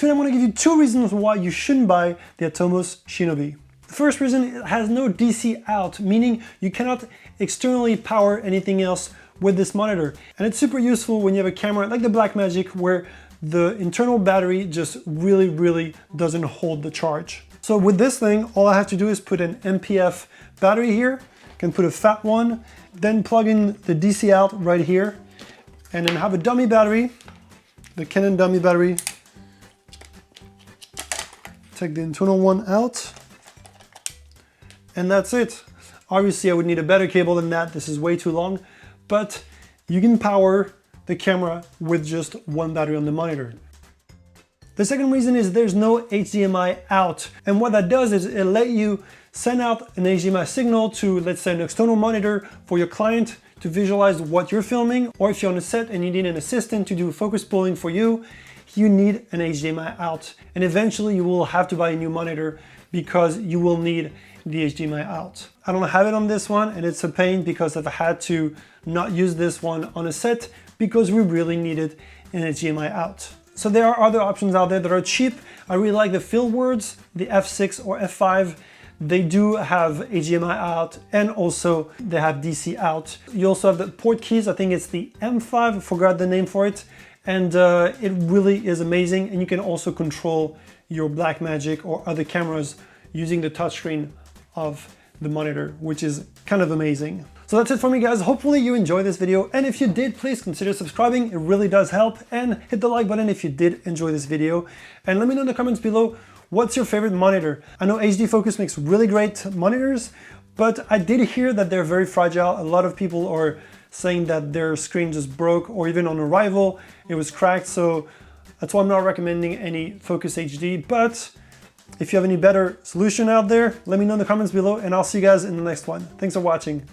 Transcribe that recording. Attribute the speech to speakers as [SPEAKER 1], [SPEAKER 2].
[SPEAKER 1] Today I'm going to give you 2 reasons why you shouldn't buy the Atomos Shinobi. The first reason, it has no DC out, meaning you cannot externally power anything else with this monitor. And it's super useful when you have a camera like the Blackmagic where the internal battery just really doesn't hold the charge. So with this thing, all I have to do is put an NP-F battery here, can put a fat one, then plug in the DC out right here, and then have a dummy battery, the Canon dummy battery. Take the internal one out, and that's it. Obviously I would need a better cable than that, this is way too long, but you can power the camera with just one battery on the monitor. The second reason is there's no HDMI out, and what that does is it let you send out an HDMI signal to, let's say, an external monitor for your client to visualize what you're filming, or if you're on a set and you need an assistant to do focus pulling for you, you need an HDMI out. And eventually you will have to buy a new monitor because you will need the HDMI out. I don't have it on this one, and it's a pain because I've had to not use this one on a set because we really needed an HDMI out. So there are other options out there that are cheap. I really like the Feeldworlds, the F6 or F5. They do have HDMI out, and also they have DC out. You also have the Portkeys, I think it's the M5, I forgot the name for it. And it really is amazing. And you can also control your Blackmagic or other cameras using the touchscreen of the monitor, which is kind of amazing. So that's it for me, guys. Hopefully you enjoyed this video, and if you did, please consider subscribing. It really does help, and hit the like button if you did enjoy this video, and let me know in the comments below what's your favorite monitor. I know HD Focus makes really great monitors, but I did hear that they're very fragile. A lot of people are saying that their screen just broke, or even on arrival it was cracked, so that's why I'm not recommending any Focus HD. But if you have any better solution out there, let me know in the comments below, and I'll see you guys in the next one. Thanks for watching.